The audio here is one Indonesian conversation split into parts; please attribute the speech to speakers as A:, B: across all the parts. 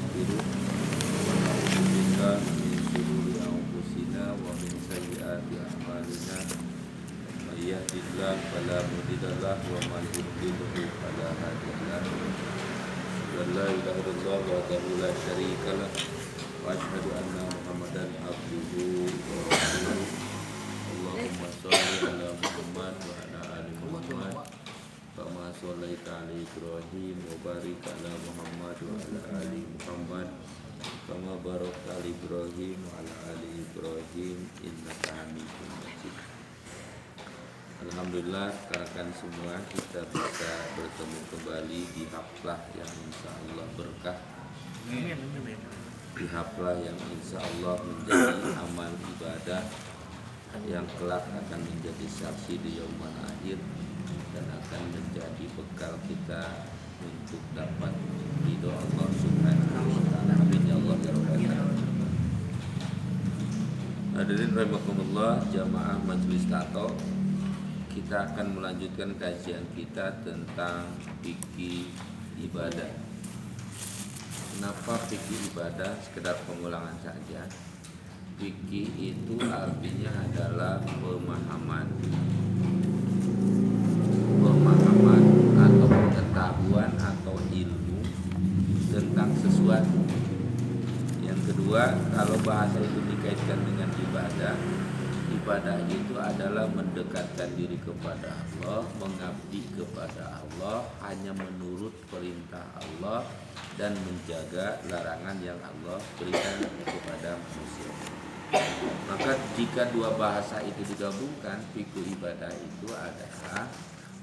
A: ونستغفره ونعوذ بالله من شرور أنفسنا ومن سيئات أعمالنا من يهد الله فلا مضل له ومن يضلل فلا هادي له أشهد أن لا إله إلا الله وحده لا شريك له وأشهد أن محمدا عبده ورسوله اللهم صل على محمد وعلى آل محمد كما صليت على إبراهيم وبارك على محمد وعلى آل محمد كما باركت على إبراهيم وعلى آل إبراهيم إنك حميد مجيد. Alhamdulillah, rekan semua kita bisa bertemu kembali di haflah yang insya Allah berkah, di haflah yang insya Allah menjadi amal ibadah yang kelak akan menjadi saksi di yaumul akhir dan akan menjadi bekal kita untuk dapat ridho Allah Subhanahu wa taala. Amin ya Allah ya rabbal alamin. Hadirin rahimakumullah, jamaah majelis tato, kita akan melanjutkan kajian kita tentang fikih ibadah. Kenapa fikih ibadah? Sekedar pengulangan saja. Fikih itu artinya adalah pemahaman atau pengetahuan atau ilmu tentang sesuatu. Yang kedua, kalau bahasa itu dikaitkan dengan ibadah, ibadah itu adalah mendekatkan diri kepada Allah, mengabdi kepada Allah, hanya menurut perintah Allah dan menjaga larangan yang Allah berikan kepada manusia. Maka jika dua bahasa itu digabungkan, fikih ibadah itu adalah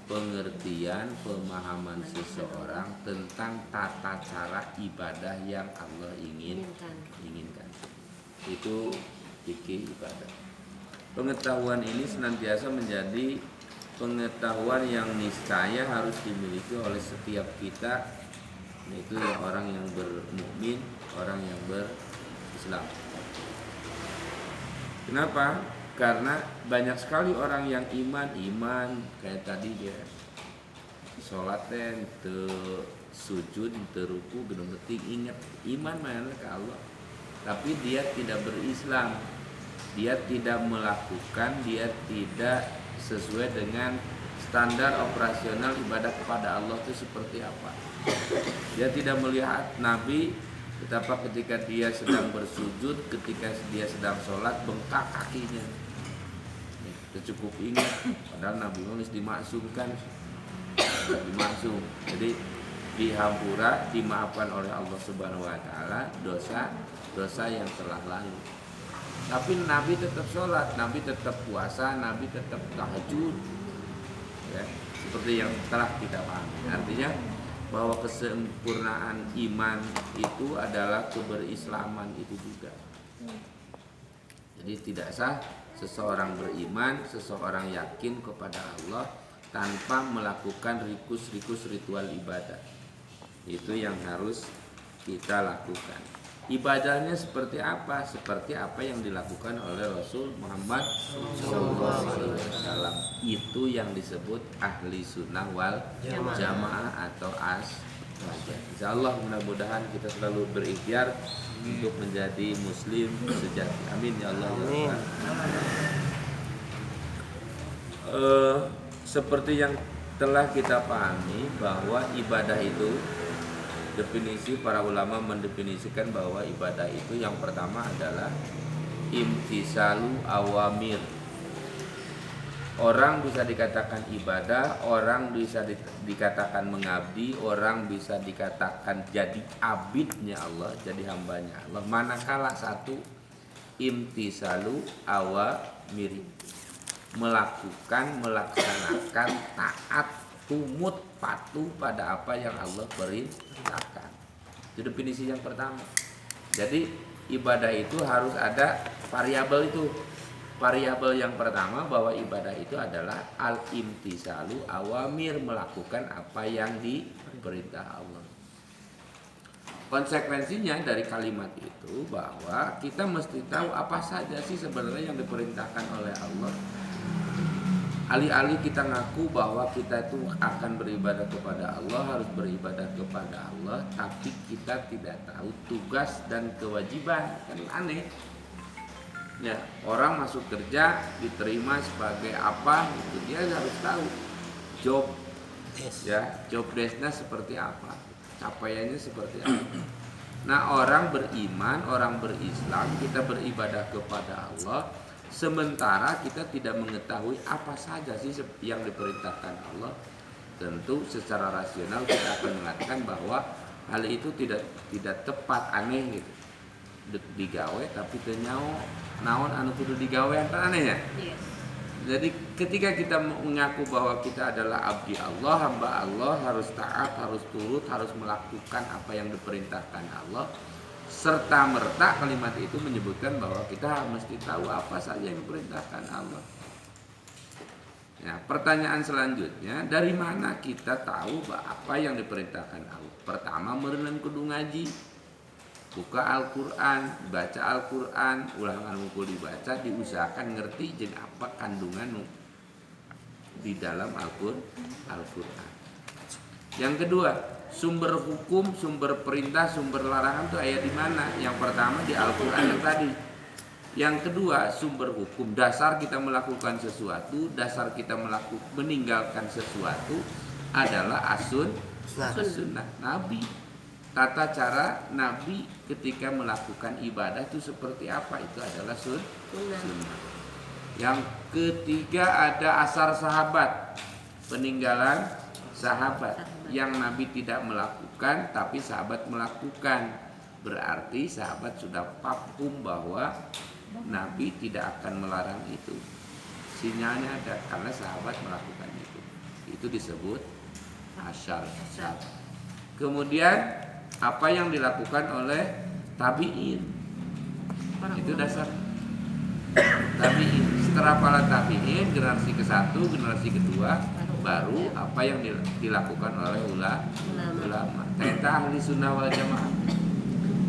A: pengertian, pemahaman seseorang tentang tata cara ibadah yang Allah inginkan. Itu fikih ibadah. Pengetahuan ini senantiasa menjadi pengetahuan yang niscaya harus dimiliki oleh setiap kita, yaitu orang yang bermukmin, orang yang berislam. Kenapa? Karena banyak sekali orang yang iman kayak tadi dia sholat dan sujud, ruku, gedung detik, ingat iman mana ke Allah, tapi dia tidak berislam. Dia tidak melakukan, dia tidak sesuai dengan standar operasional ibadah kepada Allah itu seperti apa. Dia tidak melihat Nabi betapa ketika dia sedang bersujud, ketika dia sedang sholat, bengkak kakinya. Kita cukup ingat, padahal Nabi nulis dimaksumkan, dimaksum. Jadi dihampura, dimaafkan oleh Allah Subhanahu Wa Taala dosa yang telah lalu. Tapi Nabi tetap sholat, Nabi tetap puasa, Nabi tetap tahajud, ya, seperti yang telah kita pahami. Artinya bahwa kesempurnaan iman itu adalah keberislaman itu juga. Jadi tidak sah seseorang beriman, seseorang yakin kepada Allah tanpa melakukan rikus-rikus ritual ibadah. Itu yang harus kita lakukan. Ibadahnya seperti apa? Seperti apa yang dilakukan oleh Rasul Muhammad SAW. Itu yang disebut ahli sunnah wal jamaah atau as-wajah. Insyaallah mudah-mudahan kita selalu berikhtiar untuk menjadi muslim sejati. Amin ya Allah. Amin. Seperti yang telah kita pahami bahwa ibadah itu, definisi para ulama mendefinisikan bahwa ibadah itu yang pertama adalah imtisalu awamir. Orang bisa dikatakan ibadah, orang bisa dikatakan mengabdi, orang bisa dikatakan jadi abidnya Allah, jadi hambanya Allah. Manakala satu imtisalu awamir, melaksanakan taat, tumut, patuh pada apa yang Allah perintahkan. Itu definisi yang pertama. Jadi ibadah itu harus ada variabel itu. Variabel yang pertama bahwa ibadah itu adalah al-imtisalu awamir, melakukan apa yang diperintah Allah. Konsekuensinya dari kalimat itu bahwa kita mesti tahu apa saja sih sebenarnya yang diperintahkan oleh Allah. Alih-alih kita ngaku bahwa kita itu akan beribadah kepada Allah, harus beribadah kepada Allah, tapi kita tidak tahu tugas dan kewajiban, kan aneh. Ya, orang masuk kerja diterima sebagai apa, itu dia harus tahu job, ya, job desk-nya seperti apa, capaiannya seperti apa. Nah, orang beriman, orang berislam, kita beribadah kepada Allah. Sementara kita tidak mengetahui apa saja sih yang diperintahkan Allah. Tentu secara rasional kita akan mengatakan bahwa hal itu tidak tepat, aneh gitu. Digawe tapi ternyau naon anu kudu digawe kan aneh ya. Yes. Jadi ketika kita mengaku bahwa kita adalah abdi Allah, hamba Allah, harus taat, harus turut, harus melakukan apa yang diperintahkan Allah, serta merta kalimat itu menyebutkan bahwa kita mesti tahu apa saja yang diperintahkan Allah. Ya, pertanyaan selanjutnya, dari mana kita tahu apa yang diperintahkan Allah? Pertama, meureun kudu ngaji, buka Al-Quran, baca Al-Quran, ulangan mukul dibaca, diusahakan ngerti jeung apa kandungan di dalam Al-Quran. Yang kedua, sumber hukum, sumber perintah, sumber larangan itu ayat di mana? Yang pertama di Al-Quran yang tadi. Yang kedua, sumber hukum, dasar kita melakukan sesuatu, dasar kita meninggalkan sesuatu adalah as-sunnah Nabi. Tata cara Nabi ketika melakukan ibadah itu seperti apa? Itu adalah sunnah. Yang ketiga ada asar sahabat, peninggalan sahabat yang Nabi tidak melakukan tapi sahabat melakukan. Berarti sahabat sudah paham bahwa Nabi tidak akan melarang itu. Sinyalnya ada karena sahabat melakukan itu. Itu disebut asar. Kemudian apa yang dilakukan oleh tabi'in, itu dasar tabi'in. Setelah para tabi'in, generasi ke-1, generasi kedua, baru apa yang dilakukan oleh ulama. Eta ahli sunnah wal jamaah.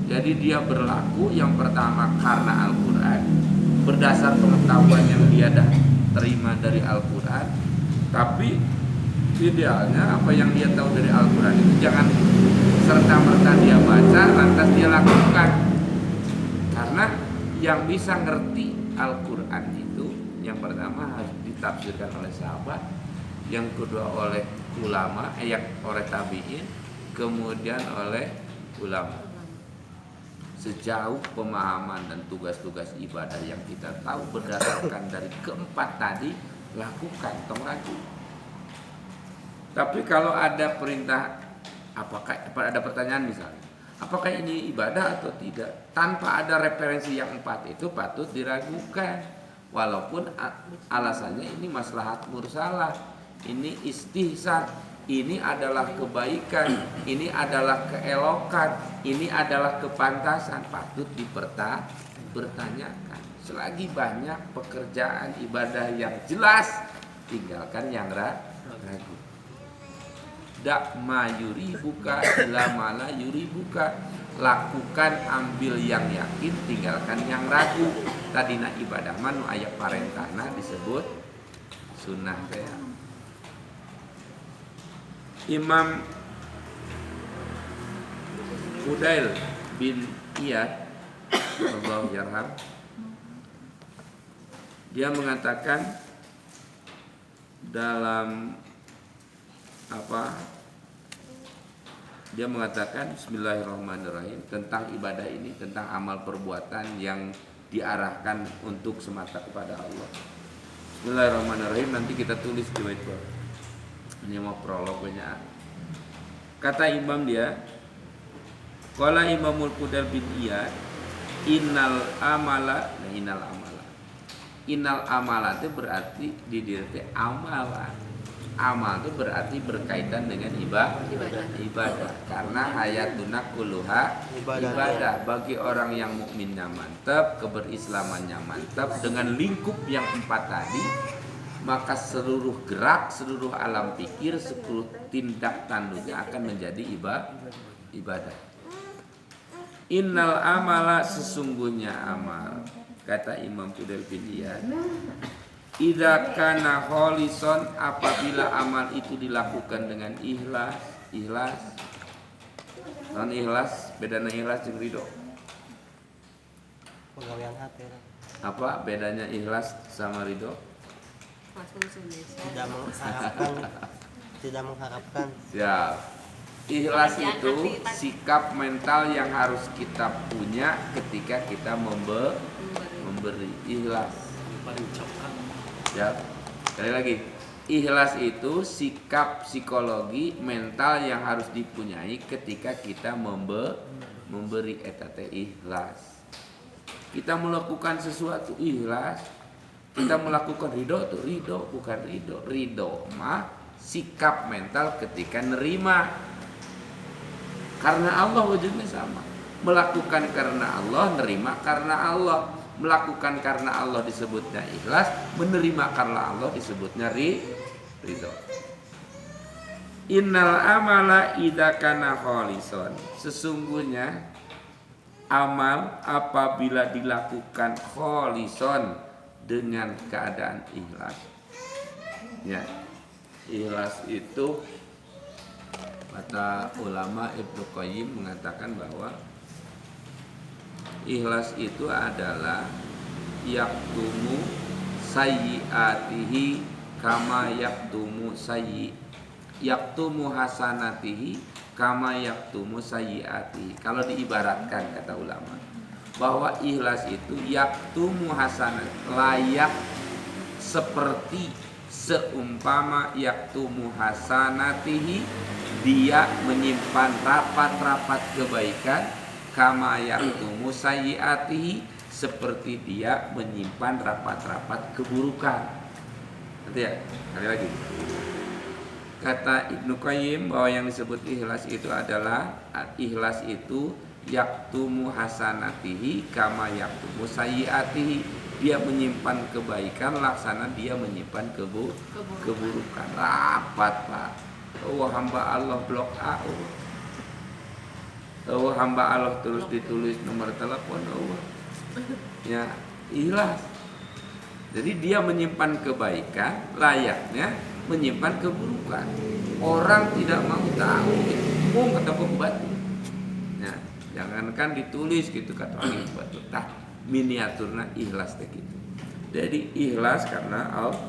A: Jadi dia berlaku yang pertama karena Al-Quran, berdasar pengetahuan yang dia dah terima dari Al-Quran. Tapi idealnya apa yang dia tahu dari Al-Quran itu jangan serta-merta dia baca lantas dia lakukan. Karena yang bisa ngerti Al-Quran itu yang pertama harus ditafsirkan oleh sahabat, yang kedua oleh ulama, oleh tabi'in, kemudian oleh ulama. Sejauh pemahaman dan tugas-tugas ibadah yang kita tahu berdasarkan dari keempat tadi, lakukan, tong ragu. Tapi kalau ada perintah, ada pertanyaan misalnya, apakah ini ibadah atau tidak? Tanpa ada referensi yang empat itu patut diragukan. Walaupun alasannya ini maslahat mursalah, ini istihsan, ini adalah kebaikan, ini adalah keelokan, ini adalah kepantasan, patut dipertanyakan. Selagi banyak pekerjaan ibadah yang jelas, tinggalkan yang ragu. Dak ma yuri buka ila mala yuri buka. Lakukan, ambil yang yakin, tinggalkan yang ragu. Tadina ibadah manu aya parentahna disebut sunnah teh. Imam Fudail bin Iyad Allah yarham, dia mengatakan dalam dia mengatakan bismillahirrahmanirrahim tentang ibadah ini, tentang amal perbuatan yang diarahkan untuk semata kepada Allah. Bismillahirrahmanirrahim, nanti kita tulis di whiteboard. Ini mau prolognya. Kata imam dia, qala Imamul Fudail bin Iyad, innal amala itu berarti di diri teh amalan. Amal itu berarti berkaitan dengan ibadah. Karena hayatuna kulluha ibadah. Bagi orang yang mukminnya mantap, keberislamannya mantap, dengan lingkup yang empat tadi, maka seluruh gerak, seluruh alam pikir, seluruh tindak tanduknya akan menjadi ibadah. Innal amala, sesungguhnya amal, kata Imam Fudail bin Iyad, Idza kana kholison, apabila amal itu dilakukan dengan ikhlas. Non ikhlas, bedana ikhlas jeung ridho.
B: Penggawean hati.
A: Apa bedanya ikhlas sama ridho?
B: Tidak mengharapkan.
A: Siap. Ikhlas itu sikap mental yang harus kita punya ketika kita memberi. Ikhlas. Ya. Sekali lagi. Ikhlas itu sikap psikologi mental yang harus dipunyai ketika kita memberi eta teh ikhlas. Kita melakukan sesuatu ikhlas. Kita melakukan ridho tuh ridho bukan ridho. Ridho mah sikap mental ketika nerima. Karena Allah wujudnya sama. Melakukan karena Allah, nerima karena Allah. Melakukan karena Allah disebutnya ikhlas, menerima karena Allah disebutnya ridho. Innal amala idza kana kholison. Sesungguhnya amal apabila dilakukan kholison dengan keadaan ikhlas. Ya. Ikhlas itu kata ulama Ibnu Qayyim mengatakan bahwa ikhlas itu adalah yaktumu sayyiatihi kama yaktumu yaktumu hasanatihi kama yaktumu sayyiatihi. Kalau diibaratkan kata ulama bahwa ikhlas itu yaktumu hasanat, layak seperti seumpama yaktumu hasanatihi, dia menyimpan rapat-rapat kebaikan, kama yaktumu sayyiatihi, seperti dia menyimpan rapat-rapat keburukan. Nanti ya, kali lagi. Kata Ibnu Qayyim bahwa yang disebut ikhlas itu adalah ikhlas itu yaktumu hasanatihi kama yaktumu sayyiatihi, dia menyimpan kebaikan laksana dia menyimpan keburukan. Rapat Pak. Oh hamba Allah blok A. Oh hamba Allah terus ditulis nomor telepon. Oh ya ikhlas. Jadi dia menyimpan kebaikan, layaknya menyimpan keburukan. Orang tidak mau tahu, umum kata pembantu. Ya, jangankan ditulis gitu kata orang pembantu. Tah miniaturna ikhlas teh gitu. Jadi ikhlas karena Allah.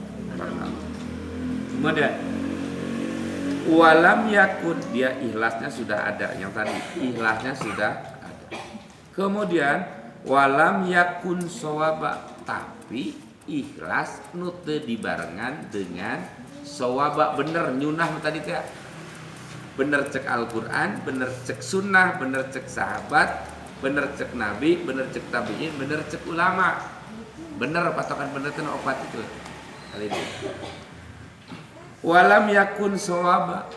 A: Kemudian walam yakun, dia ikhlasnya sudah ada. Yang tadi ikhlasnya sudah ada. Kemudian walam yakun sawaba, tapi ikhlas nute dibarengan dengan sawaba, bener nyunah tadi teh. Bener cek Al-Qur'an, bener cek sunnah, bener cek sahabat, bener cek nabi, bener cek tabi'in, bener cek ulama. Bener patokan bener teh opat itu. Kali ini. Walam yakun sawaba,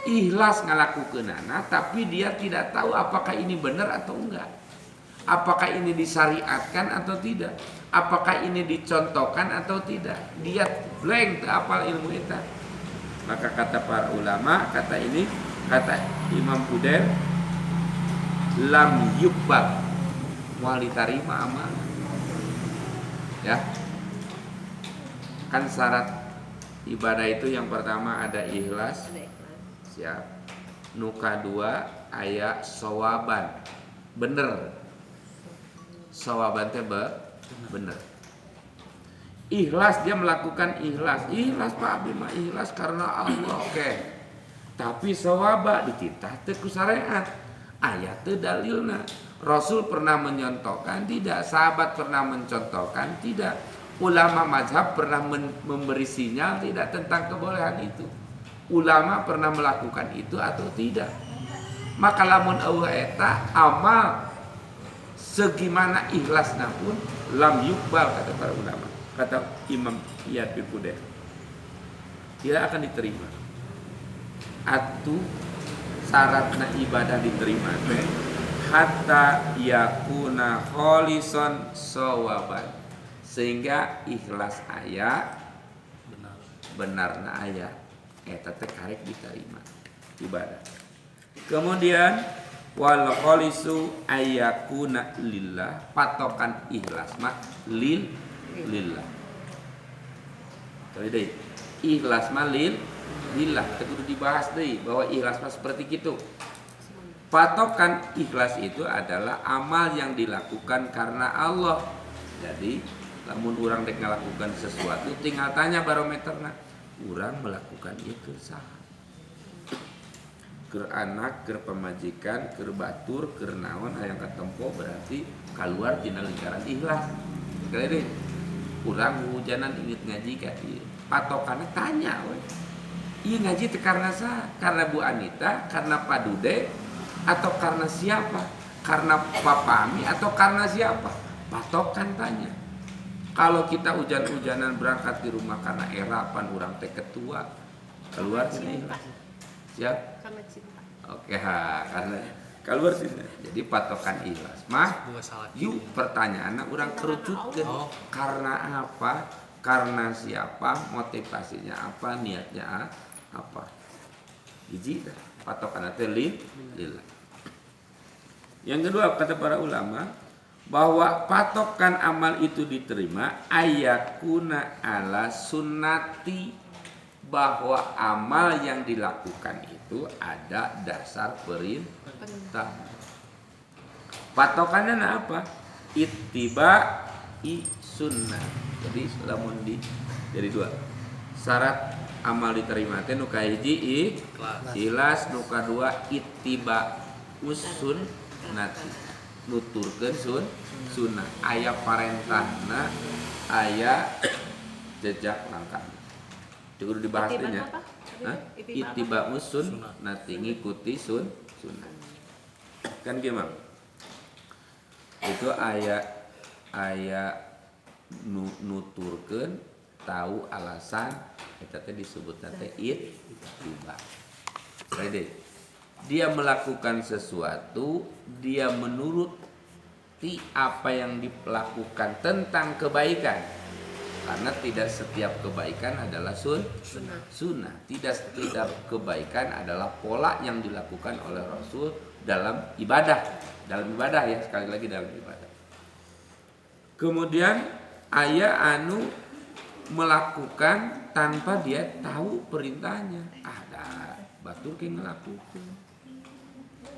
A: ikhlas ngalakukeunana tapi dia tidak tahu apakah ini benar atau enggak. Apakah ini disyariatkan atau tidak? Apakah ini dicontohkan atau tidak? Dia blank tak apal ilmu itu. Maka kata para ulama, kata Imam Budair, lam yubbal, wali tarima amal. Ya. Kan syarat ibadah itu yang pertama ada ikhlas. Siap. Nuka dua aya sawaban. Bener. Sawaban teh bener. Ikhlas, dia melakukan ikhlas. Ikhlas Pak Abdi mah ikhlas karena Allah. Oke. Tapi sawaba dititah teh ku syariat. Aya teu dalilna. Rasul pernah menyontohkan tidak, sahabat pernah mencontohkan tidak, ulama mazhab pernah memberi sinyal tidak tentang kebolehan itu. Ulama pernah melakukan itu atau tidak. Maka lamun eueuh eta amal segimana ikhlasna pun lam yuqbal kata para ulama, kata Imam Iyad bin Qudair, tidak akan diterima. Atu syaratna ibadah diterima teh hatta yakuna kholisan sawaban, sehingga ikhlas aya benarna aya eta teh karek diterima ibadah. Kemudian wal kholisu ayakuna lillah, patokan ikhlas mah lillah. Sekali deui. Ikhlas malil lillah kudu dibahas deui bahwa ikhlas mah seperti kitu. Patokan ikhlas itu adalah amal yang dilakukan karena Allah. Jadi lamun urang dek ngalakukan sesuatu tinggal tanya barometerna. Urang melakukan itu saha? Keur anak, keur pamajikan, keur batur, keur naon hayang katempo berarti keluar tina lingkaran ikhlas. Sekali deui. Urang hujanan inget ngaji ka ieu. Patokanna tanya we. Ieu ngaji teh karena saha? Karena Bu Anita, karena Pak Dude, atau karena siapa? Karena Papami atau karena siapa? Patokan tanya. Kalau kita hujan-hujanan berangkat di rumah karena erapan urang teh ketua, keluar sini ikhlas. Siap?
B: Karena cinta.
A: Oke, karena keluar sini. Jadi patokan ikhlas mah yuk pertanyaannya urang kerucutkeun. Karena apa? Karena siapa? Motivasinya apa? Niatnya apa? Hiji dah patokanna teh lillah. Yang kedua kata para ulama bahwa patokan amal itu diterima ayakuna ala sunnati, bahwa amal yang dilakukan itu ada dasar perintah. Patokannya apa? Ittiba'i sunnah. Jadi lamun jadi dua syarat amal diterima teh nu kahiji ikhlas, nu kadua ittiba'us sunnati, nuturkeun sunnah, aya parentahna, aya jejak langkahna. Kudu dibahas teh nya. Ittiba'us sunnati, ngikuti sunnah. Kan gimana? Itu aya nuturkeun tahu alasan eta teh disebutna teh ittiba. Baik. Dia melakukan sesuatu, dia menuruti apa yang dilakukan tentang kebaikan. Karena tidak setiap kebaikan adalah sunnah. Tidak setiap kebaikan adalah pola yang dilakukan oleh Rasul dalam ibadah. Dalam ibadah ya, sekali lagi dalam ibadah. Kemudian aya anu melakukan tanpa dia tahu perintahnya. Ada batur ke ngelakukan,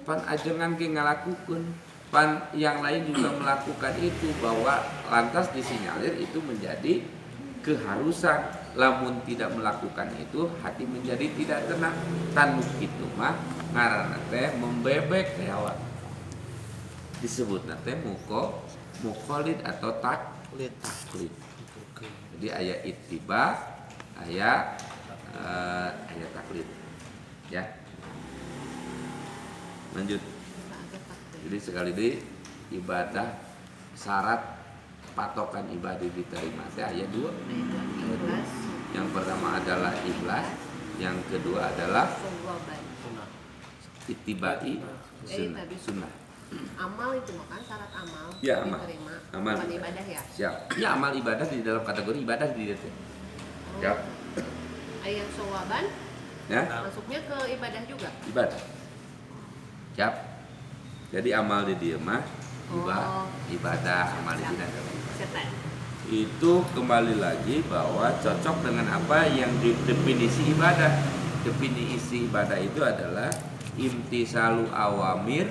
A: pan ajengan ke ngelakukan, pan yang lain juga melakukan itu, bahwa lantas disinyalir itu menjadi keharusan. Lamun tidak melakukan itu hati menjadi tidak tenang. Tanuk itu mah ngaranna teh membebek teh awak. Disebutna teh mukholid atau taklid. Jadi aya ittiba, aya taklid. Ya. Lanjut. Jadi sekali di ibadah syarat patokan ibadah diterima teh aya dua. Yang pertama adalah ikhlas, yang kedua adalah ittibai sunnah.
B: Amal itu kan syarat amal
A: ya, amal.
B: Diterima.
A: Amal
B: Bukan ibadah ya.
A: Siap. Ya, amal ibadah di dalam kategori ibadah di situ. Siap.
B: Ayat sawaban.
A: Ya.
B: Masuknya ke ibadah juga.
A: Ibadah. Siap. Jadi amal di dia mah ibadah, amal ibadah. Itu kembali lagi bahwa cocok dengan apa yang definisi ibadah. Definisi ibadah itu adalah imtisalu awamir,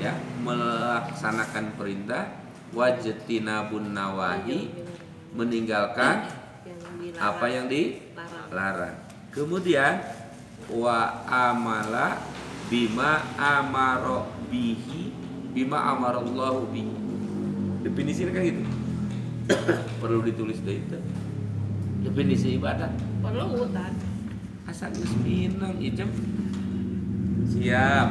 A: ya, melaksanakan perintah, wajtinabun nawahi, meninggalkan apa yang dilarang. Kemudian wa amala bima amaro bihi, bima amarallahu bihi. Definisinya kan gitu. Perlu ditulis deh itu. Definisi ibadah.
B: Perlu utan.
A: Asal geus minang ijem. Siap.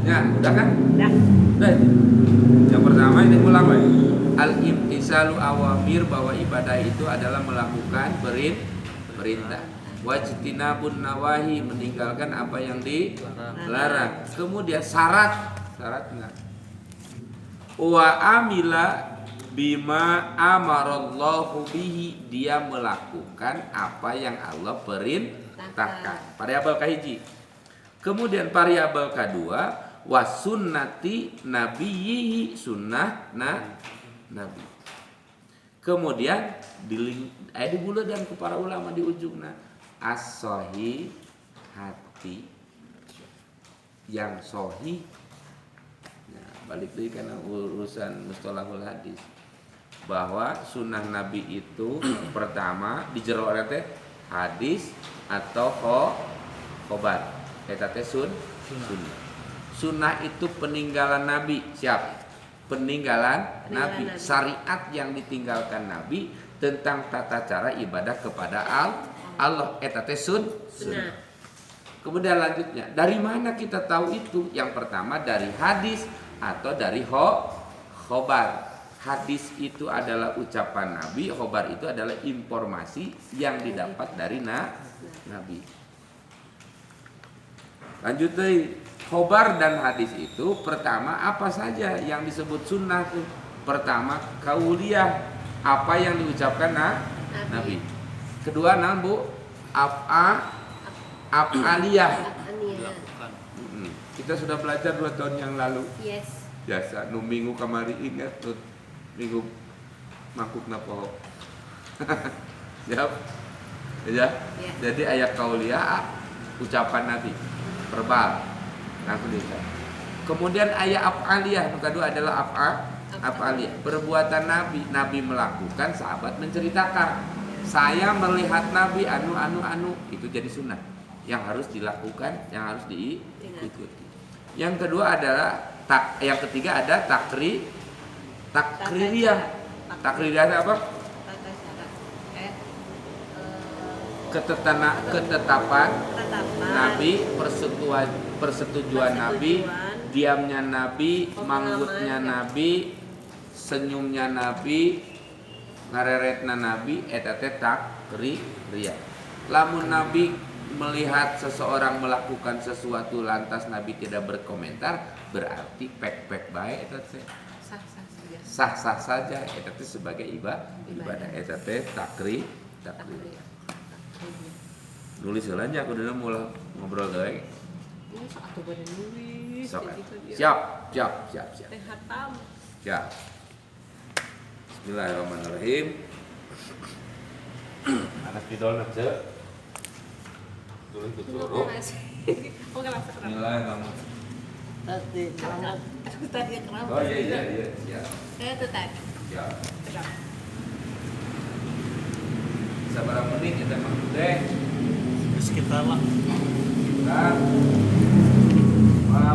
A: Ya, udah kan?
B: Udah.
A: Yang pertama ini ulang ya. Al-imtisalu awamir, bahwa ibadah itu adalah melakukan perintah. Wajtinabun nawahi, meninggalkan apa yang dilarang. Kemudian syaratnya. Wa amila bima amarallahu bihi, dia melakukan apa yang Allah perintahkan. Variabel kahiji. Kemudian variabel kedua, wasunnati nabiyhi, sunnah nabi. Kemudian dibuledan ku para ulama di ujungna as-sohi hati yang sohi. Nah, balik lagi karena urusan mustalahul hadis bahwa sunnah Nabi itu pertama di jero teh hadis atau khobar. Eta teh sunnah. Sunnah itu peninggalan Nabi. Siap? Peninggalan Nabi. Syariat yang ditinggalkan Nabi tentang tata cara ibadah kepada Allah. Eta teh sunnah. Kemudian lanjutnya, dari mana kita tahu itu? Yang pertama dari hadis atau dari khobar. Hadis itu adalah ucapan Nabi, khobar itu adalah informasi yang didapat dari Nabi. Lanjut deh, khobar dan hadis itu pertama apa saja yang disebut sunnah tuh? Pertama kauliyah, apa yang diucapkan Nabi. Kedua Bu, af'aliyah. Kita sudah belajar 2 tahun yang lalu.
B: Yes.
A: Biasa, nu minggu kamari ingat tuh minggu makuk napoho. Siap? Ya. Jadi ayat kauliyah ucapan Nabi verbal. Kemudian ayat af'aliyah yang kedua adalah af'aliyah. Perbuatan Nabi melakukan, sahabat menceritakan. Saya melihat Nabi anu itu jadi sunnah yang harus dilakukan, yang harus diikuti. Yang kedua adalah yang ketiga ada takririyah. Takririyah apa? Ketetapan Nabi, persetujuan Nabi, diamnya Nabi, manggutnya Nabi, senyumnya Nabi, ngareretna Nabi, eta teh takririyah. Lamun Nabi melihat seseorang melakukan sesuatu lantas Nabi tidak berkomentar, berarti pek-pek bae eta teh. Sah-sah saja eta teh sebagai ibadah. Eta teh takririyah. Nulis aja aku dulu mulai ngobrol gawe.
B: Ini sok atuh badan nulis.
A: Siap.
B: Teh hatam.
A: Siap. Bismillahirrahmanirrahim. Anak pidol nak cek. Turun ke suruh.
B: Oke, langsung kerap.
A: Bismillahirrahmanirrahim.
B: Tadi kerap.
A: Oh iya, siap.
B: Itu tadi.
A: Siap.
B: Kerap.
A: Sabar menit kita mah teh.
C: Sekitar lah.
A: Kita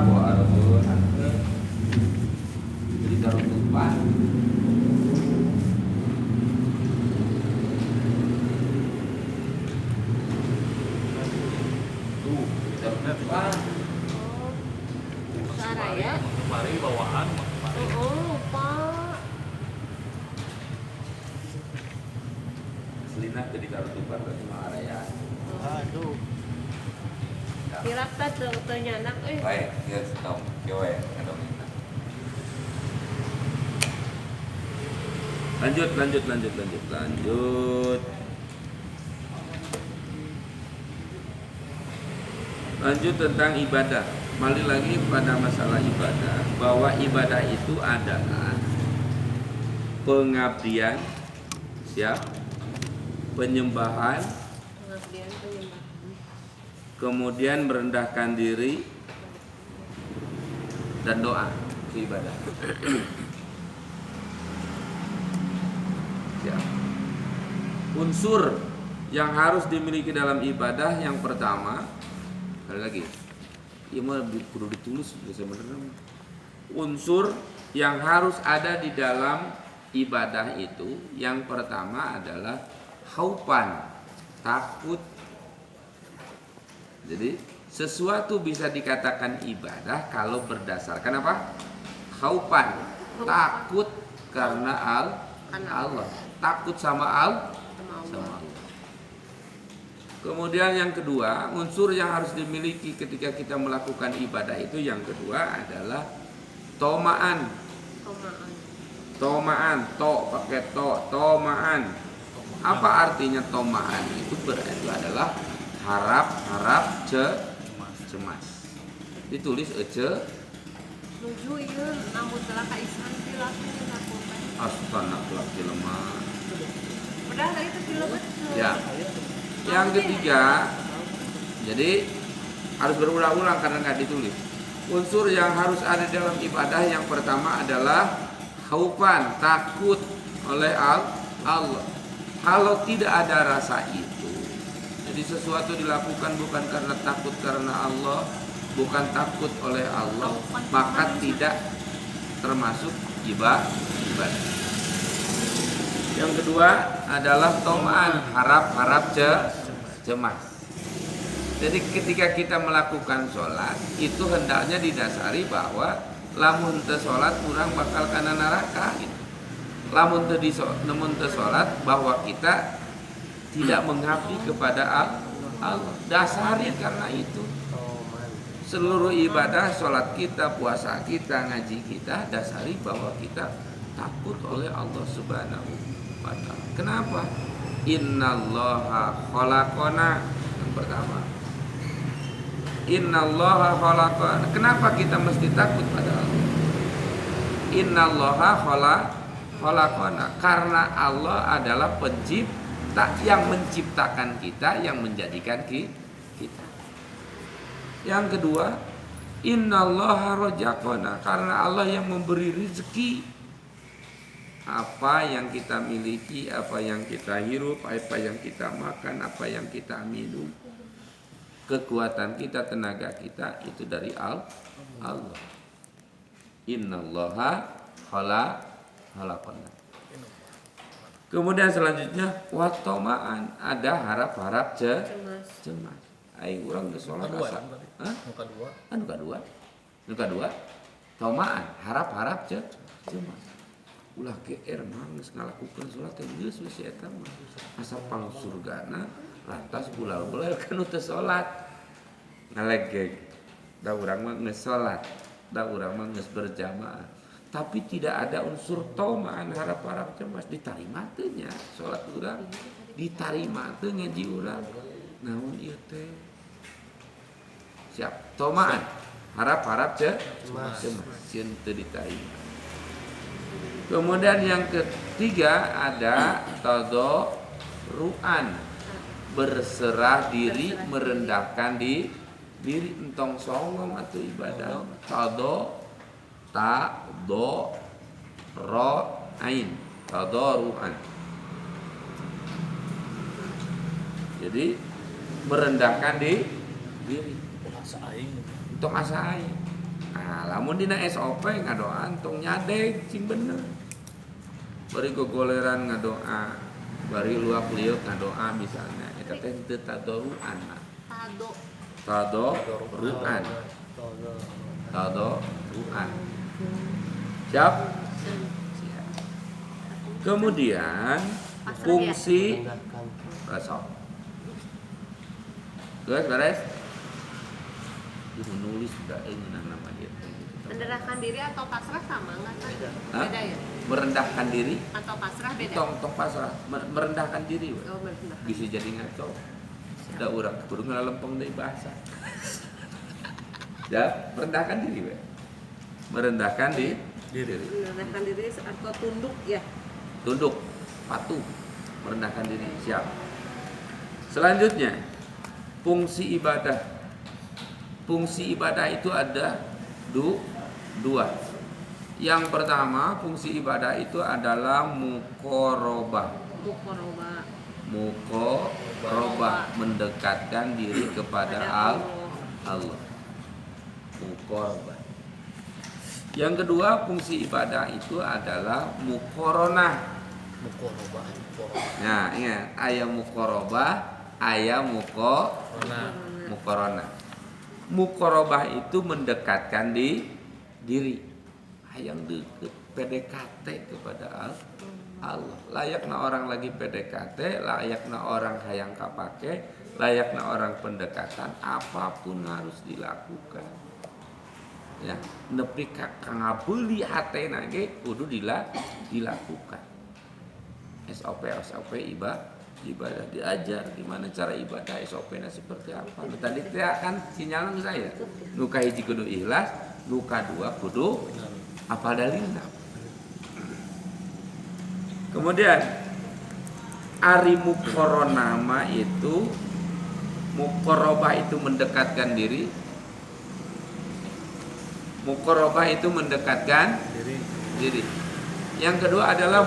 A: bawa arbun ante. Jadi tarutupan. Tuh, tarutupan.
B: Saraya.
C: Kemarin bawaan kemarin.
B: Pak.
A: Selina jadi tarutupan ke Maharaya.
C: Aduh.
B: Tirak teh teu nyanak euy.
A: Baik, ya stop. Kieu we anu minta. Lanjut. Lanjut tentang ibadah. Kembali lagi pada masalah ibadah, bahwa ibadah itu adalah pengabdian, siap, penyembahan, kemudian merendahkan diri dan doa, itu ibadah. Siap. Unsur yang harus dimiliki dalam ibadah yang pertama, sekali lagi, ini mah perlu ditulis sebenarnya. Unsur yang harus ada di dalam ibadah itu yang pertama adalah khaupan, takut. Jadi sesuatu bisa dikatakan ibadah kalau berdasarkan apa? Khaupan, takut karena Allah, takut sama Allah. Kemudian yang kedua, unsur yang harus dimiliki ketika kita melakukan ibadah itu yang kedua adalah tomaan. Tomaan, pakai tomaan. Apa artinya tomaan? Itu berarti adalah harap cemas. Ditulis
B: Nuju ieu namun telah kaisan pilaku lakukan.
A: Astana kelak jelema.
B: Padahal tadi itu kilo betul.
A: Ya. Yang ketiga, jadi harus berulang-ulang karena nggak ditulis. Unsur yang harus ada dalam ibadah yang pertama adalah khaufan, takut oleh Allah. Kalau tidak ada rasa itu, jadi sesuatu dilakukan bukan karena takut karena Allah, bukan takut oleh Allah, maka tidak termasuk ibadah. Yang kedua adalah tomaan, harap cemas. Jadi ketika kita melakukan sholat itu hendaknya didasari bahwa lamun teu sholat kurang bakal kana neraka gitu. Lamun teu sholat bahwa kita tidak mengabdi kepada Allah. Dasari karena itu. Seluruh ibadah, sholat kita, puasa kita, ngaji kita, dasari bahwa kita takut oleh Allah Subhanahu wa ta'ala. Kenapa? Innallaha khalaqana. Yang pertama, Innallaha khalaqana. Kenapa kita mesti takut pada Allah? Innallaha khalaqana. Karena Allah adalah pencipta yang menciptakan kita, yang menjadikan kita. Yang kedua, Innallaha razaqana. Karena Allah yang memberi rezeki. Apa yang kita miliki, apa yang kita hirup, apa yang kita makan, apa yang kita minum, kekuatan kita, tenaga kita itu dari Allah. Innallaha khalaqana. Kemudian selanjutnya watomaan, ada harap-harap cemas. Aing urang geus salat asa. Hah? Anu kadua. Tomaan, harap-harap cemas. Ulah GR mah geus ngalakukeun salat teh geus we eta mah. Asa pang surgana lantas bulal-bulal kana teu salat. Ngalegeg. Da urang mah geus salat, da urang mah geus berjamaah. Tapi tidak ada unsur tomaan, harap-harap cemas, ditarima teu nya salat urang. Ditarima teu ngaji urang. Naon ieu teh? Siap, tomaan, harap-harap cemas, sieun teu ditarima. Kemudian yang ketiga ada tadarruan, berserah diri, merendahkan diri, entong songong atau ibadah. Tadarruan. Jadi merendahkan diri. Entong asa aing. Nah, lamun dina SOP ngadoa entong nyadeg cing bener. Bari gogoleran ngadoa, bari luak liuk ngadoa misalnya. Eta teh teu tadarruan. Tadarruan. Siap? Kemudian fungsi besok. Beres? Nulis sudah ini namanya.
B: Mendedahkan diri atau pasrah sama nggak kan? Beda ya?
A: Merendahkan diri
B: atau pasrah beda?
A: Tong pasrah, merendahkan diri.
B: Oh, merendahkan.
A: Bisa jadi ngaco. Da urang kudu ngalempeng deui bahasa. Ya, merendahkan diri we. Merendahkan diri.
B: Merendahkan diri atau tunduk ya?
A: Tunduk, patuh, merendahkan diri, siap. Selanjutnya, fungsi ibadah. Fungsi ibadah itu ada dua. Yang pertama, fungsi ibadah itu adalah muqarabah. Mendekatkan diri kepada Allah. Muqarabah. Yang kedua, fungsi ibadah itu adalah muqaronah. Nah, ingat, aya muqarabah, aya muqaronah. Muqarabah itu mendekatkan diri. Hayang deket, PDKT kepada Allah. Layakna orang lagi PDKT, layakna orang hayang kapake, layakna orang pendekatan, apapun harus dilakukan. Ya, nepi ka ngabeuli hatena ge kudu dilakukan. SOP ibadah diajar gimana cara ibadah, SOP-nya seperti apa. Tadi kan sinyalnya saya. Nu ka hiji kudu ikhlas, nu kadua kudu apa dalilna. Kemudian Ari mukoronama itu, mukorobah itu mendekatkan diri. Mukorobah itu mendekatkan
C: Jadi
A: diri. Yang kedua adalah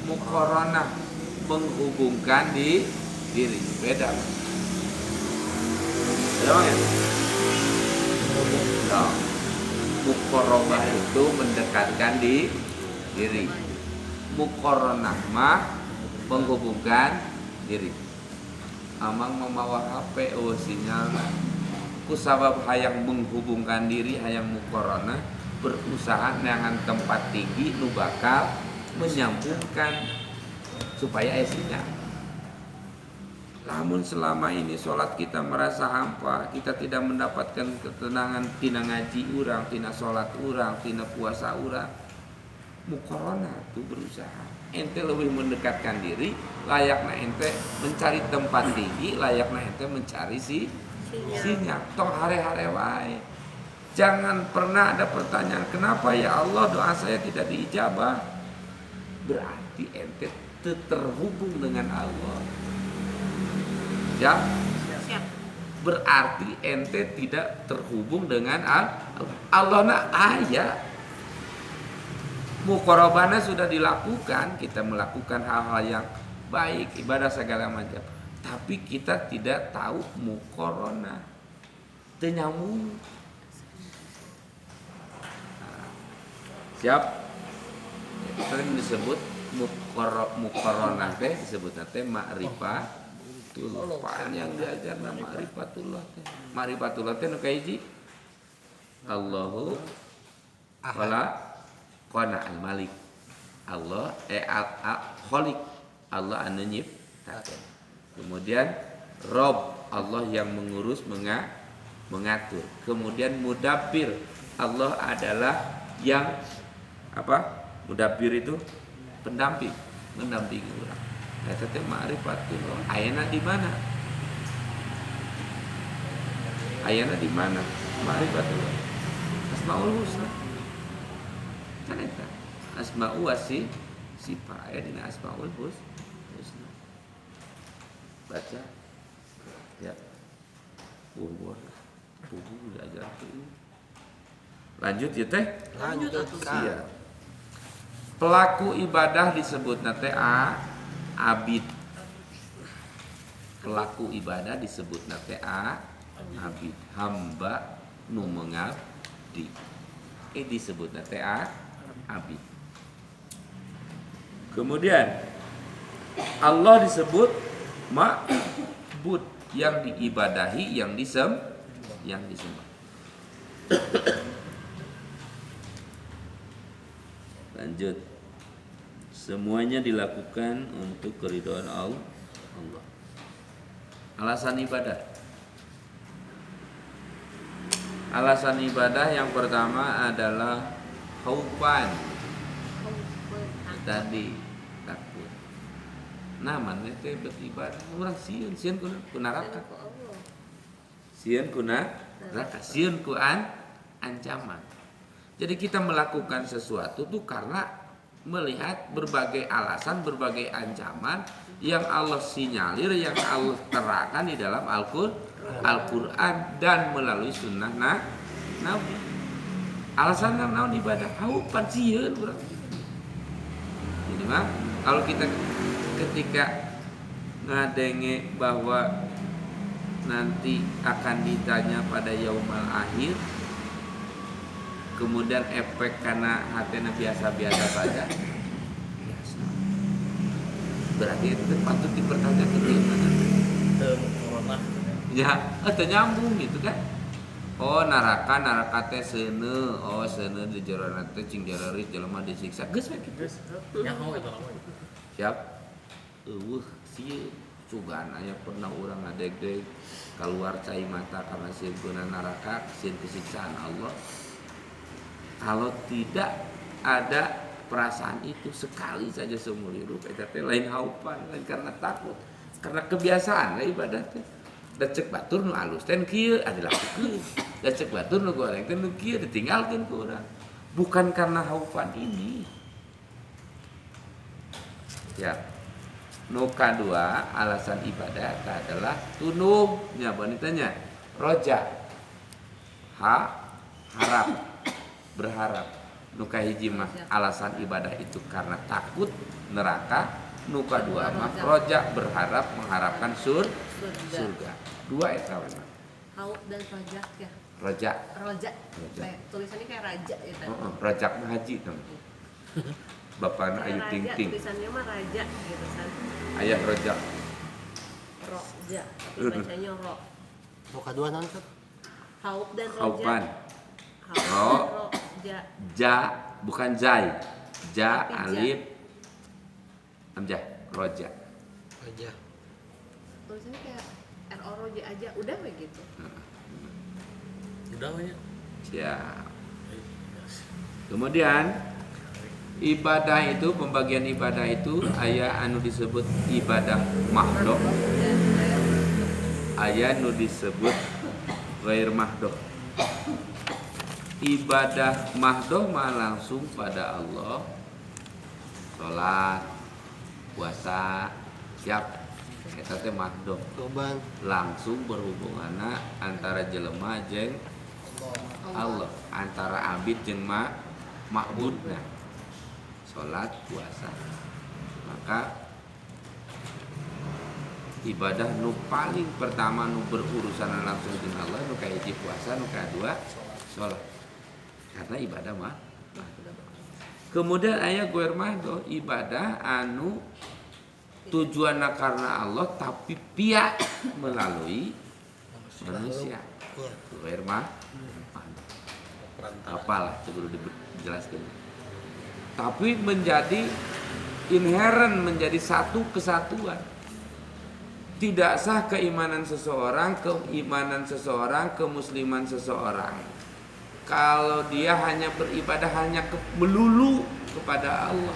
A: mukoronah, menghubungkan di diri. Beda. Ya, ya? No. Mukorobah itu mendekatkan di diri. Mukoronah mah menghubungkan diri. Amang membawa HP, oh sinyal. Kusabab hayang menghubungkan diri, hayang mukoronah, berusaha dengan tempat tinggi nu bakal menyambungkan supaya sinyal. Namun selama ini sholat kita merasa hampa, kita tidak mendapatkan ketenangan tina ngaji urang, tina sholat urang, tina puasa urang. Mukorona itu berusaha. Ente lebih mendekatkan diri, layaknya ente mencari tempat tinggi, layaknya ente mencari sinyal. Tong hare-hare wae. Jangan pernah ada pertanyaan, kenapa ya Allah doa saya tidak diijabah? Berarti ente terhubung dengan Allah. Ya, berarti ente tidak terhubung dengan Allah. Allah nak ayat. Mukorobana sudah dilakukan, kita melakukan hal-hal yang baik, ibadah segala macam. Tapi kita tidak tahu mukorona, tenyambung. Siap? Sering disebut mukorona teh disebut teh ma'rifah. Panjang diajar nama ma'rifatullah teh. Ma'rifatullah teh nu kahiji Allahu wala qana al-malik. Allah al-khaliq. Allah anu nyiptakeun. Kemudian Rob, Allah yang mengurus mengatur. Kemudian mudabbir, Allah adalah yang apa? Mudabbir itu pendamping, mendampingi orang. Eta teh ma'rifatullah. Ayeuna di mana? Ayeuna di mana? Ma'rifatullah. Asmaul husna. Kan eta. Asma'u wasi sifat aya dina asmaul husna. Baca. Ya. Buhur. Belajar ini. Lanjut ya teh?
B: Lanjut.
A: Siap. Pelaku ibadah disebut nate abid. Pelaku ibadah disebut nate abid, hamba nu mengabdi. Disebut nate abid. Kemudian Allah disebut ma'bud, yang diibadahi, yang disembah. Lanjut. Semuanya dilakukan untuk keridhaan Allah. Alasan ibadah. Alasan ibadah yang pertama adalah khaufan. Tadi takut. Namanya teh beribadah. Urang sieun ku neraka. Sieun ku neraka, sieun ku ancaman. Jadi kita melakukan sesuatu itu karena melihat berbagai alasan, berbagai ancaman yang Allah sinyalir, yang Allah terangkan di dalam Al-Quran dan melalui sunnah Nabi. Alasan naon ibadah, haupan sieun urang. Jadi mah kalau kita ketika ngadenge bahwa nanti akan ditanya pada yaumul akhir, kemudian efek karena hatena biasa-biasa saja, berarti itu patut dipertanyakan gimana?
C: corona.
A: Ya, atau nyambung gitu kan? Oh naraka teh seuneu, oh seuneu di jero teh cing jarerit jelema disiksa, geus we kitu.
C: Nyaho eta lama.
A: Siap? Sieun sugan aya pernah urang ngadeg-deg keluar cai mata karena sieun kuna neraka, sieun kesiksaan Allah. Kalau tidak ada perasaan itu sekali saja seumur hidup, eta teh lain haupan, lain karena takut, karena kebiasaan lah ibadah teh. Da cek batur nu alus teh kieu adalah lakukeun. Da cek batur nu goreng teh nu kieu ditinggalkeun ku urang. Bukan karena haupan ini. Ya. Nu kadua alasan ibadah adalah tunungnya wanitanya roja harap berharap. Nu kahiji mah alasan ibadah itu karena takut neraka. Nu kadua mah roja berharap mengharapkan surga. Dua eta mah.
B: Hauk dan rojak ya.
A: Roja.
B: Roja. Kayak tulisannya kayak raja ya tadi.
A: Rojak mah haji teman. Bapakna Ayu
B: Kayak
A: Ting
B: raja,
A: Ting.
B: tulisannya mah raja gitu kan.
A: Ayah rojak.
B: Roja, tapi bacanya ro.
C: Mau kedua nanti.
B: Hauk dan roja.
A: Haupan.
B: Hauk
A: Ro.
B: dan roja.
A: Ja bukan jai. Ja
B: Tapi ja.
A: alif amjah roja.
C: Aja.
B: Tulisannya kayak RO roja aja, udah begitu.
C: Udah banyak.
A: Siap. Kemudian ibadah itu pembagian ibadah itu aya anu disebut ibadah mahdoh, aya nu disebut ghair mahdoh. Ibadah mahdoh mah langsung pada Allah. Salat, puasa, siap. Eta teh mahdoh.
C: Korban.
A: Langsung berhubungan antara jelema jeung Allah, antara abid jeung ma'budna. Salat, puasa. Maka ibadah nu paling pertama nu berurusan langsung dengan Allah nu kahiji puasa, nu kadua salat. Karena ibadah mah. Kemudian aya ghair mahdoh, ibadah anu tujuanna karena Allah tapi pia melalui manusia. Ghair mahdoh. Apalah sebelum dijelaskan. Tapi menjadi inherent, menjadi satu kesatuan. Tidak sah keimanan seseorang, kemusliman seseorang kalau dia hanya beribadah melulu kepada Allah.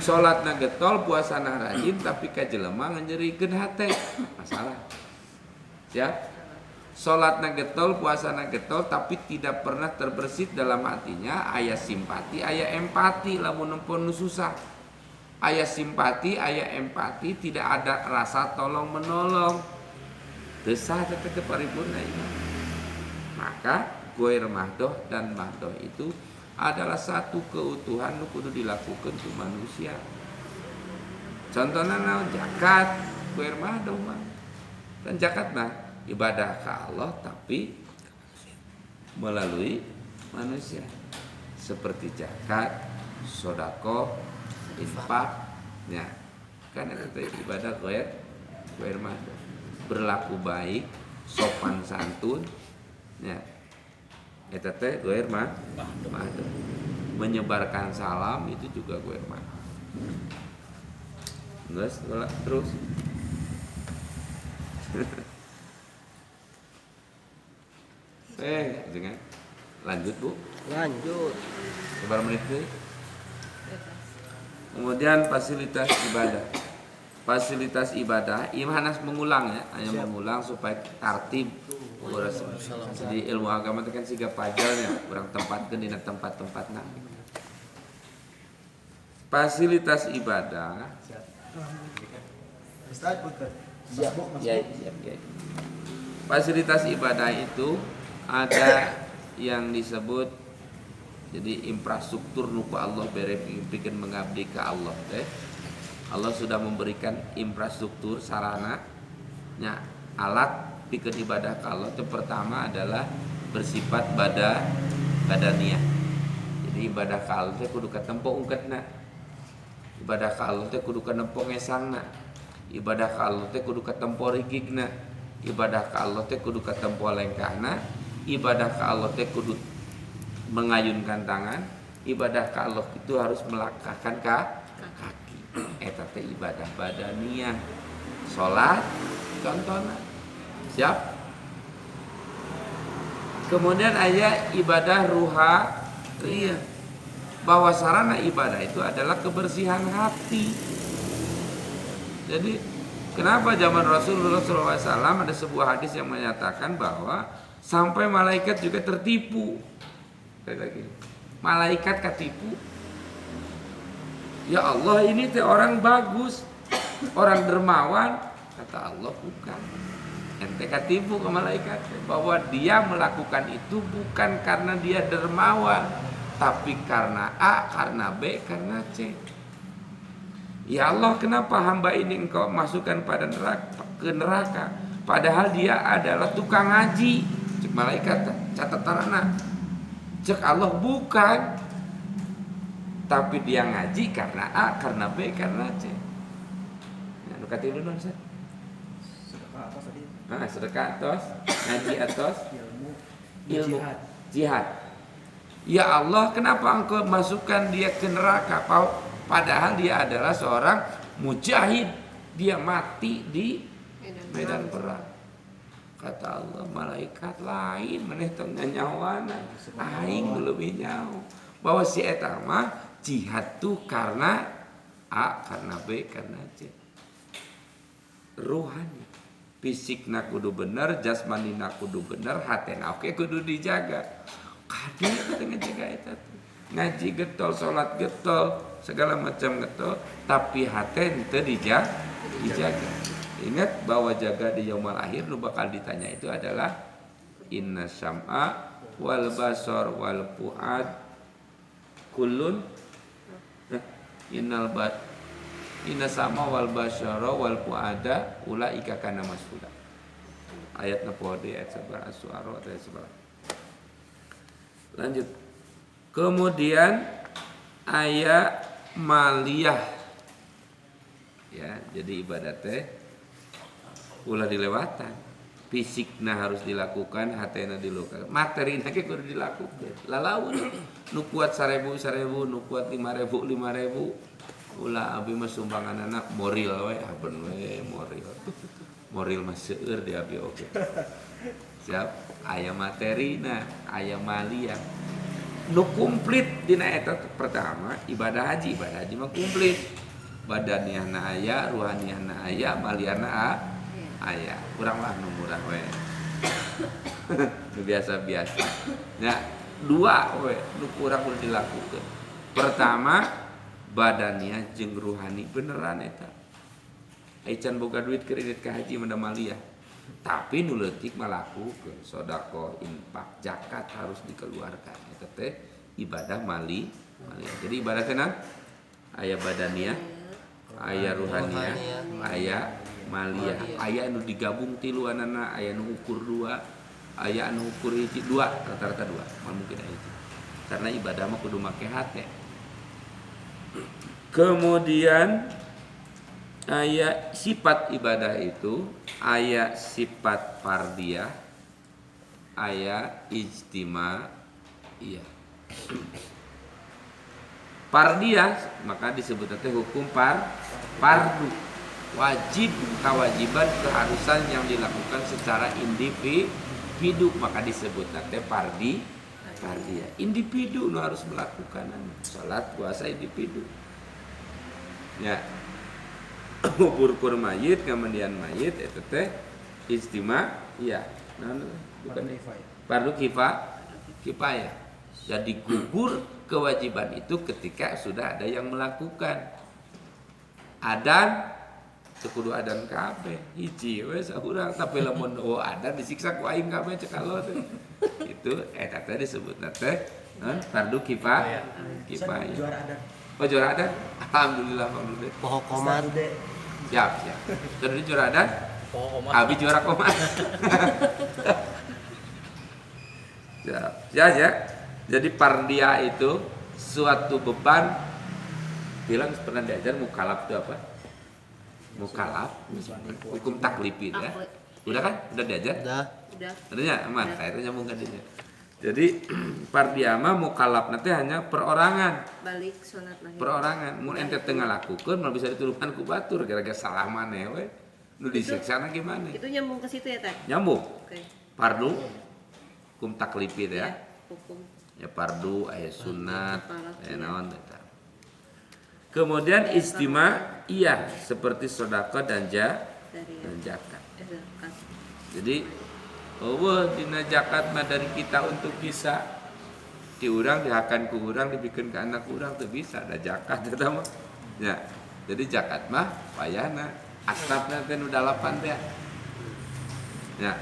A: Salatna getol, puasana rajin, tapi kajelema nganjerikeun hate. Masalah. Ya. Salatna getol, puasana getol, tapi tidak pernah terbersit dalam hatinya aya simpati, aya empati lamun empun susah. Aya simpati, aya empati, tidak ada rasa tolong menolong. Teu sah tetep paripurna iman. Maka ghair mahdoh dan mahdoh itu adalah satu keutuhan nu kudu dilakukan ku manusia. Contohna naon zakat, ghair mahdoh mah. Dan zakat mah ibadah ke Allah tapi melalui manusia. Seperti zakat, sedekah, infak, ya. Kan itu ibadah ghair mahdoh. Berlaku baik, sopan santun, ya. Eta teh ghair mahdoh. Menyebarkan salam itu juga ghair mahdoh. Geus terus. Jangan lanjut Bu.
C: Lanjut.
A: Sebar menit deh. Kemudian fasilitas ibadah. Fasilitas ibadah, Imhanas mengulang ya, hanya mengulang supaya tertib. Jadi ilmu agama itu kan siga pajalnya, kurang tempatkeun dina tempat-tempatna. Fasilitas ibadah. Siap. Fasilitas ibadah itu ada yang disebut jadi infrastruktur nu ku Allah bere bikin mengabdi ka Allah teh. Allah sudah memberikan infrastruktur sarana nya alat bikin ibadah ka Allah. Itu pertama adalah bersifat badaniyah. Jadi ibadah ka Allah teh kudu katempo ungketna. Ibadah ka Allah teh kudu katempo ngesangna. Ibadah ka Allah teh kudu katempo rigigna. Ibadah ka Allah teh kudu katempo lengkahna. Ibadah ka Allah teh kudu mengayunkan tangan. Ibadah ka Allah itu harus melangkahkan kaki. Eta teh ibadah badaniyah. Salat contohna. Siap? Kemudian aya ibadah ruhiyah. Bahwa sarana ibadah itu adalah kebersihan hati. Jadi kenapa zaman Rasulullah SAW ada sebuah hadis yang menyatakan bahwa sampai malaikat juga tertipu. Malaikat ketipu. Ya Allah, ini teh orang bagus, orang dermawan. Kata Allah, bukan. Ente katipu ke malaikat bahwa dia melakukan itu bukan karena dia dermawan, tapi karena A, karena B, karena C. Ya Allah, kenapa hamba ini engkau masukkan ke neraka? Padahal dia adalah tukang ngaji. Cek malaikat, catatan anak. Cek Allah, bukan. Tapi dia ngaji karena A, karena B, karena C. Nah, nu katilu naon Ustaz? Sedekah atos, ngaji atos, ilmu, jihad. Ya Allah, kenapa engkau masukkan dia ke neraka? Padahal dia adalah seorang mujahid. Dia mati di medan perang. Kata Allah, malaikat lain maneh tong nyawana, aing lebih nyaho. Bahwa si eta mah jihad tuh karena A, karena B, karena C. Ruhani. Fisikna kudu bener, jasmanina kudu bener, hatena oke kudu dijaga. Kadu kita ngejaga eta tuh. Ngaji getol, salat getol, segala macam getol, tapi hate teu dijaga. Ingat bahwa jaga di yaumul akhir nu bakal ditanya itu adalah inna sam'a wal basar wal fuad kullun inna sama wal basyara wal fuada ulaika kana mas'ula. Ayat napode ayat 11 Asy-Syu'ara ayat 11. Lanjut. Kemudian ayat maliyah. Ya, jadi ibadat teh ulah dilewatan. Fisikna harus dilakukan, hatena dilakukan. Materina ge kudu dilakukan. Lalaun nu kuat 1000, nu kuat 5000. Ulah abi mah sumbangan anak moral we, aben we moral. Moral mah seueur di abi oge. Siap, aya materina, aya maliyah. Nu komplit dina eta pertama ibadah haji mah komplit. Badaniahna aya, ruhaniahna aya, maliyahna aya. Urang lah nu murah we. Nu biasa-biasa. Nah, dua we nu kurang kudu dilakukeun. Pertama badaniah jeung ruhani beneran eta. Ai can boga duit kredit ka haji manda maliyah. Tapi nu leutik malakukeun sedekah, infak, zakat harus dikeluarkan. Eta teh ibadah maliyah. Jadi ibadah teh aya badaniah, aya ruhaniah, aya maliyah. Aya anu digabung tiluanana, aya nu ukur 2, aya anu ukur hiji 2, rata-rata 2. Mungkin aya hiji. Karena ibadah mah kudu make hate. Kemudian ayat sifat ibadah itu ayat sifat fardiyah, ayat ijtimaiyah. Fardiyah maka disebut teh hukum fardu, wajib, kewajiban, keharusan yang dilakukan secara individu, maka disebut teh fardiyah. Individu nu harus melakukan salat, puasa individu. Ya, kubur mayit, kemudian mayit itu teh ijtimaiyah. Nah, bukan fardu kifayah. Jadi gugur kewajiban itu ketika sudah ada yang melakukan. Adan kudu adan kabeh hiji we saurang, tapi lamun adan disiksa ku aing kabeh cek Allah teh. Itu eta teh disebutna teh fardu kifayah.
C: Juara adan.
A: Oh juara adan? Alhamdulillah.
C: Poho komat.
A: Siap. Jadi juara adan? Poho komat. Abi juara komat. Siap. Ya. Jadi pardia itu suatu beban. Bilang pernah diajar mukalaf itu apa? Mukalaf, hukum taklifi ya. Udah kan? Udah diajar?
B: Udah.
A: Adanya aman, kayaknya nyambung kan dia. Jadi pardia mah mukalaf nanti hanya perorangan.
B: Balik sunat lahir.
A: Perorangan, mun ente teu ngalakukeun malah bisa dituduhkan ku batur gara-gara salah maneh we. Nu disiksana gimana?
B: Itu nyambung ke situ ya, Teh?
A: Nyambung.
B: Oke.
A: Fardu hukum taklifi ya.
B: Hukum.
A: Ya fardu aya sunat, aya naon eta. Kemudian ijtimaiyah seperti sedekah dan zakat. Jadi dina zakat mah dari kita untuk bisa diurang dihakan ku urang dibikeun ka anak urang teu bisa ada zakat eta mah Ya, jadi zakat mah payahna asnafna teh nu 8 teh. Ya.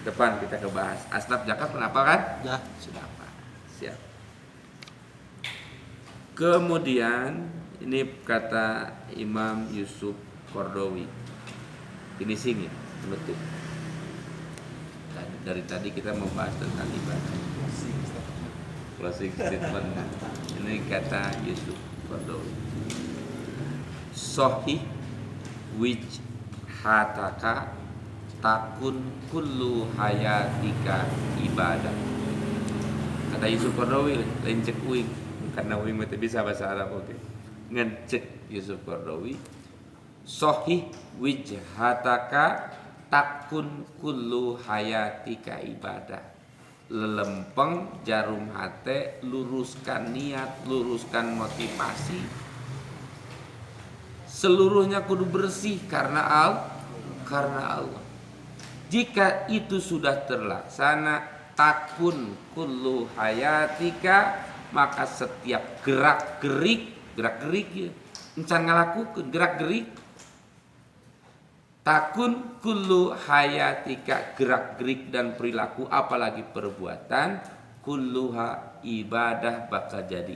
A: Depan kita kebahas asnaf zakat kenapa kan?
C: Ya.
A: Sudah apa? Siap. Kemudian ini kata Imam Yusuf Qaradawi. Ini sini menutup. Dari tadi kita membahas tentang ibadah. Closing statement. Ini kata Yusuf Qaradawi. Sahih wijhataka takun kullu hayatika ibadah. Kata Yusuf Qaradawi lain cek uing karena uing mah bisa bahasa Arab oke. Ngecek Yusuf Qaradawi sahih wijhataka takun kullu hayatika ibadah. Lelempeng jarum hate, luruskan niat, luruskan motivasi. Seluruhnya kudu bersih karena Allah. Jika itu sudah terlaksana, takun kullu hayatika, maka setiap gerak-gerik ya, encan ngalakukeun gerak-gerik. Takun kullu hayatika, gerak-gerik dan perilaku apalagi perbuatan, kulluha ibadah, bakal jadi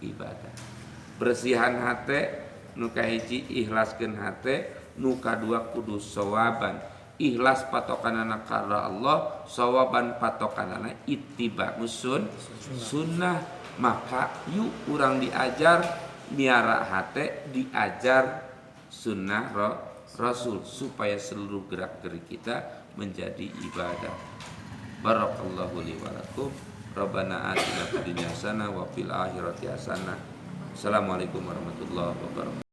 A: ibadah. Bersihan hate, nu kahiji ikhlaskeun hate, nu kadua kudu sawaban. Ikhlas patokanana karena Allah, sawaban patokanana ittiba'us sunnah. Maka yuk urang diajar miara hate, diajar sunnah Rasul supaya seluruh gerak-gerik kita menjadi ibadah. Barakallahu li wa lakum. Rabbana atina fid dunya hasanah wa fil akhirati hasanah. Assalamualaikum warahmatullahi wabarakatuh.